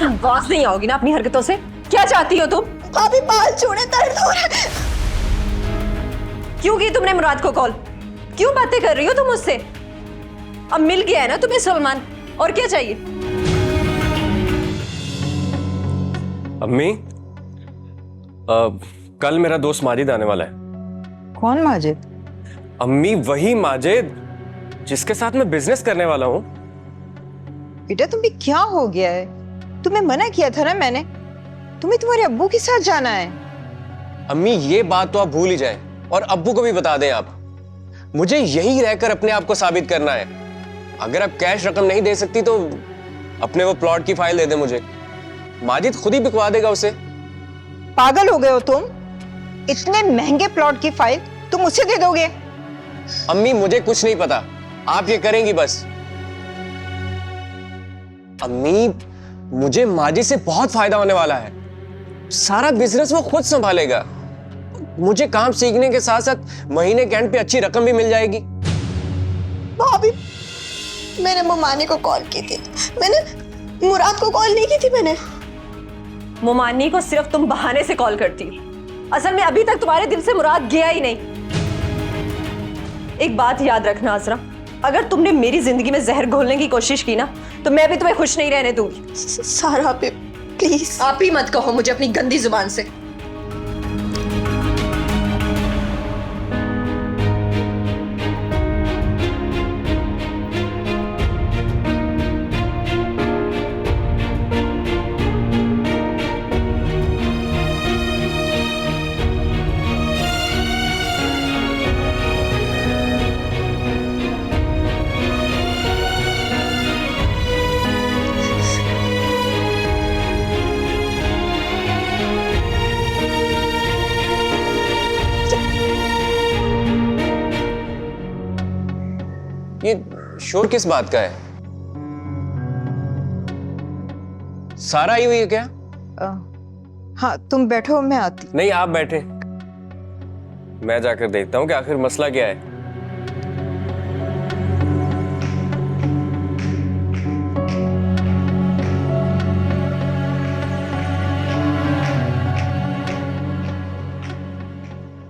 Boss नहीं आओगी ना अपनी हरकतों से? क्या चाहती हो तुम? भाभी बाल छोड़े, दर्द हो रहा है। क्यों की तुमने मुराद को कॉल? क्यों बातें कर रही हो तुम मुझसे? अब मिल गया है ना तुम्हें सलमान, और क्या चाहिए? अम्मी, कल मेरा दोस्त माजिद आने वाला है। कौन माजिद? अम्मी, वही माजिद जिसके साथ मैं बिजनेस करने वाला हूँ। बेटा तुम्हें क्या हो गया है? तुम्हें मना किया था ना मैंने, तुम्हें तुम्हारे अब्बू के साथ जाना है। अम्मी, ये बात तो आप भूल ही जाएं और अब्बू को भी बता दें आप। मुझे यही रहकर अपने आप को साबित करना है। अगर आप कैश रकम नहीं दे सकती तो अपने वो प्लॉट की फाइल दे दे मुझे। माजिद खुद ही बिकवा देगा उसे। पागल हो गए हो तुम? इतने महंगे प्लॉट की फाइल तुम उसे दे दोगे? अम्मी, मुझे कुछ नहीं पता, आप ये करेंगी बस। अम्मी, मुझे माजिद से बहुत फायदा होने वाला है। सारा बिजनेस वो खुद संभालेगा। मुझे काम सीखने के साथ साथ महीने के एंड पे अच्छी रकम भी मिल जाएगी। भाभी मैंने मोमानी को कॉल की थी, मैंने मुराद को कॉल नहीं की थी। मैंने मोमानी को सिर्फ तुम बहाने से कॉल करती हो। असल में अभी तक तुम्हारे दिल से मुराद गया ही नहीं। एक बात याद रखना आसरा, अगर तुमने मेरी जिंदगी में जहर घोलने की कोशिश की ना तो मैं भी तुम्हें खुश नहीं रहने दूंगी। सारा पे प्लीज। आप ही मत कहो मुझे अपनी गंदी जुबान से। ये शोर किस बात का है? सारा आई हुई है क्या? हाँ तुम बैठो, मैं आती। नहीं, आप बैठे, मैं जाकर देखता हूं कि आखिर मसला क्या है।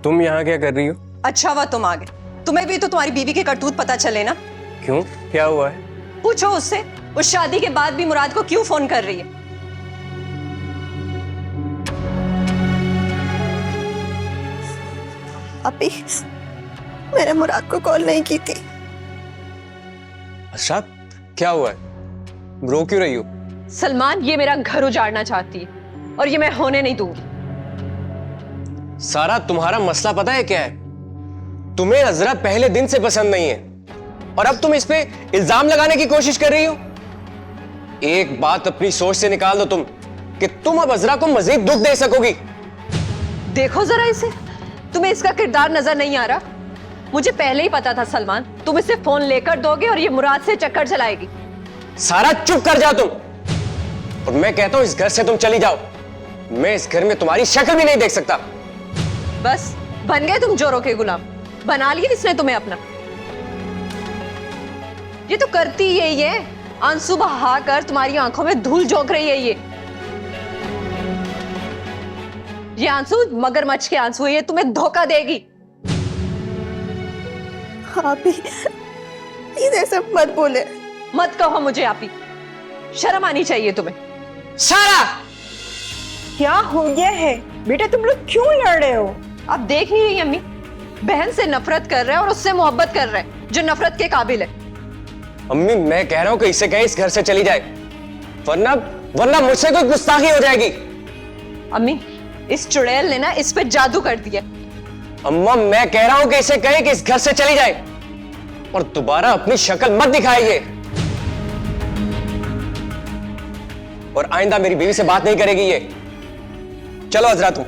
तुम यहां क्या कर रही हो? अच्छा हुआ तुम आ गए। तुम्हें भी तो तुम्हारी बीवी के करतूत पता चले ना। क्यों, क्या हुआ है? पूछो उससे, उस शादी के बाद भी मुराद को क्यों फोन कर रही है। अभी मैंने मुराद को कॉल नहीं की थी। अच्छा, क्या हुआ है? रो क्यों रही हो? सलमान, ये मेरा घर उजाड़ना चाहती है और ये मैं होने नहीं दूंगी। सारा, तुम्हारा मसला पता है क्या है? तुम्हें अजरा पहले दिन से पसंद नहीं है और अब तुम इस पे इल्जाम लगाने की कोशिश कर रही हो। एक बात अपनी सोच से निकाल दो तुम, कि तुम अब अजरा को मजीद दुख दे सकोगी। देखो जरा इसे, तुम्हें इसका किरदार नजर नहीं आ रहा? मुझे पहले ही पता था सलमान, तुम इसे फोन लेकर दोगे और ये मुराद से चक्कर चलाएगी। सारा चुप कर जाओ तुम, और मैं कहता हूं इस घर से तुम चली जाओ। मैं इस घर में तुम्हारी शक्ल भी नहीं देख सकता। बस बन गए तुम जोरों के गुलाम। बना लिया इसने तुम्हें अपना। ये तो करती यही है, आंसू बहा कर तुम्हारी आंखों में धूल झोंक रही है। ये आंसू मगरमच्छ के आंसू है, ये तुम्हें धोखा देगी। आप ही प्लीज ऐसे मत बोले। मत कहो मुझे आप ही, शर्म आनी चाहिए तुम्हें। सारा, क्या हो गया है बेटा, तुम लोग क्यों लड़ रहे हो? आप देख नहीं रही अम्मी, बहन से नफरत कर रहा है और उससे मोहब्बत कर रहा है जो नफरत के काबिल है। अम्मी, मैं कह रहा हूं कि इसे कहे इस घर से चली जाए, वरना मुझसे कोई गुस्ताखी हो जाएगी। अम्मी, इस चुड़ैल ने ना इस पे जादू कर दिया। अम्मा, मैं कह रहा हूं कि इसे कहे कि इस घर से चली जाए और दोबारा अपनी शक्ल मत दिखाइए, और आइंदा मेरी बीवी से बात नहीं करेगी ये। चलो अजरा तुम।